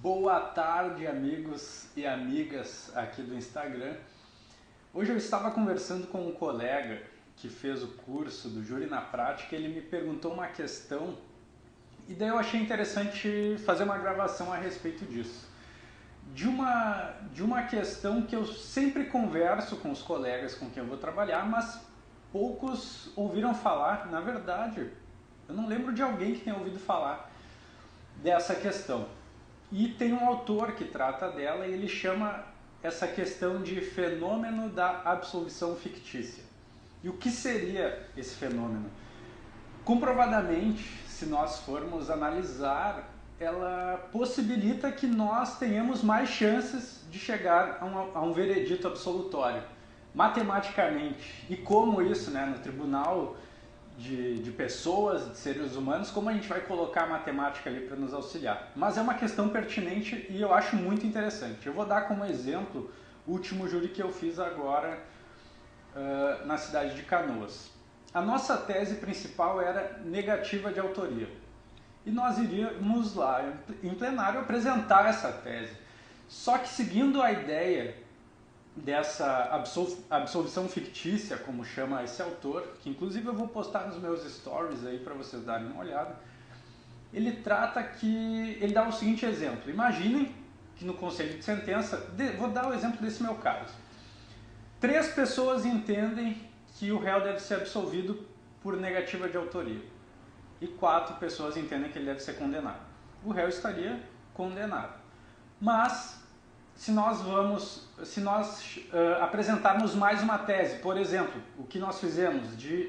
Boa tarde, amigos e amigas aqui do Instagram. Hoje eu estava conversando com um colega que fez o curso do Júri na Prática. Ele me perguntou uma questão e daí eu achei interessante fazer uma gravação a respeito disso. De uma questão que eu sempre converso com os colegas com quem eu vou trabalhar, mas poucos ouviram falar. Na verdade, eu não lembro de alguém que tenha ouvido falar dessa questão. E tem um autor que trata dela e ele chama essa questão de fenômeno da absolvição fictícia. E o que seria esse fenômeno? Comprovadamente, se nós formos analisar, ela possibilita que nós tenhamos mais chances de chegar a um veredito absolutório, matematicamente. E como isso, no tribunal de pessoas, de seres humanos, como a gente vai colocar a matemática ali para nos auxiliar. Mas é uma questão pertinente e eu acho muito interessante. Eu vou dar como exemplo o último júri que eu fiz agora na cidade de Canoas. A nossa tese principal era negativa de autoria. E nós iríamos lá em plenário apresentar essa tese. Só que seguindo a ideia dessa absolvição fictícia, como chama esse autor, que inclusive eu vou postar nos meus stories aí para vocês darem uma olhada, ele dá o seguinte exemplo. Imaginem que no conselho de sentença, vou dar o exemplo desse meu caso. 3 pessoas entendem que o réu deve ser absolvido por negativa de autoria e 4 pessoas entendem que ele deve ser condenado. O réu estaria condenado. Mas se nós apresentarmos mais uma tese, por exemplo, o que nós fizemos,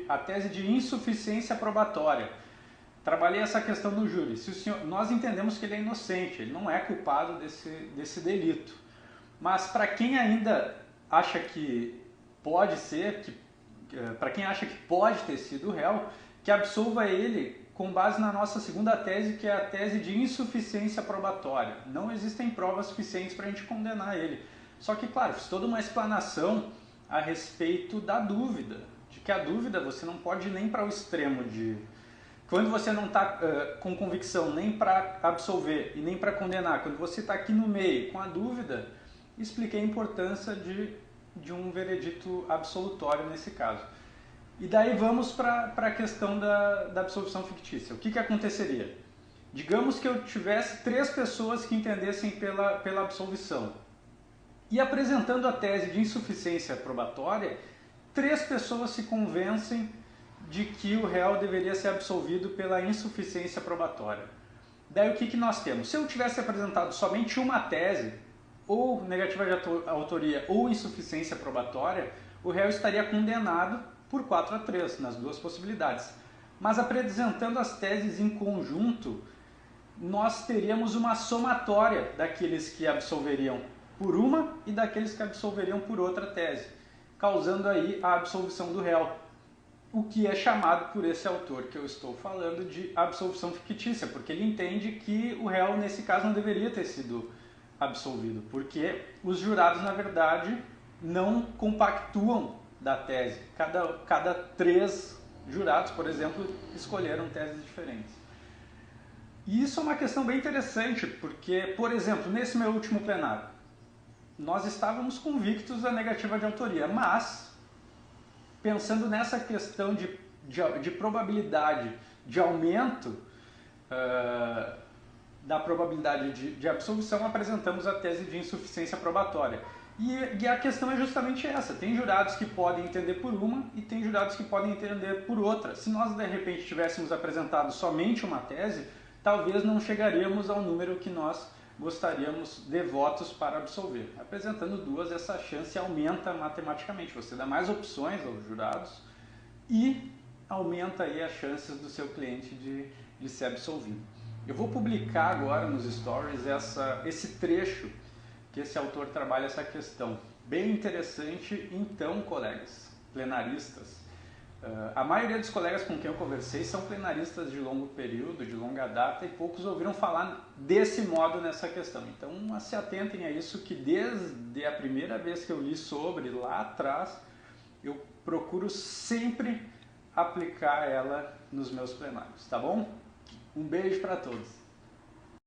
a tese de insuficiência probatória, trabalhei essa questão no júri. Nós entendemos que ele é inocente, ele não é culpado desse delito. Mas para quem ainda acha que pode ser, para quem acha que pode ter sido o réu, que absolva ele com base na nossa segunda tese, que é a tese de insuficiência probatória. Não existem provas suficientes para a gente condenar ele. Só que, claro, fiz toda uma explanação a respeito da dúvida, de que a dúvida você não pode ir nem para o extremo de... Quando você não está com convicção nem para absolver e nem para condenar, quando você está aqui no meio com a dúvida, expliquei a importância de um veredito absolutório nesse caso. E daí vamos para a questão da absolvição fictícia. O que aconteceria? Digamos que eu tivesse 3 pessoas que entendessem pela absolvição. E apresentando a tese de insuficiência probatória, 3 pessoas se convencem de que o réu deveria ser absolvido pela insuficiência probatória. Daí o que nós temos? Se eu tivesse apresentado somente uma tese, ou negativa de autoria ou insuficiência probatória, o réu estaria condenado por 4-3, nas duas possibilidades. Mas apresentando as teses em conjunto, nós teríamos uma somatória daqueles que absolveriam por uma e daqueles que absolveriam por outra tese, causando aí a absolvição do réu, o que é chamado por esse autor que eu estou falando de absolvição fictícia, porque ele entende que o réu, nesse caso, não deveria ter sido absolvido, porque os jurados, na verdade, não compactuam da tese. Cada 3 jurados, por exemplo, escolheram teses diferentes. E isso é uma questão bem interessante, porque, por exemplo, nesse meu último plenário, nós estávamos convictos da negativa de autoria, mas, pensando nessa questão de probabilidade, de aumento da probabilidade de absolvição, apresentamos a tese de insuficiência probatória. E a questão é justamente essa. Tem jurados que podem entender por uma e tem jurados que podem entender por outra. Se nós, de repente, tivéssemos apresentado somente uma tese, talvez não chegaríamos ao número que nós gostaríamos de votos para absolver. Apresentando 2, essa chance aumenta matematicamente. Você dá mais opções aos jurados e aumenta aí as chances do seu cliente de ser absolvido. Eu vou publicar agora nos stories esse trecho que esse autor trabalha essa questão. Bem interessante. Então, colegas plenaristas, a maioria dos colegas com quem eu conversei são plenaristas de longo período, de longa data, e poucos ouviram falar desse modo nessa questão. Então, se atentem a isso, que desde a primeira vez que eu li sobre, lá atrás, eu procuro sempre aplicar ela nos meus plenários, tá bom? Um beijo para todos!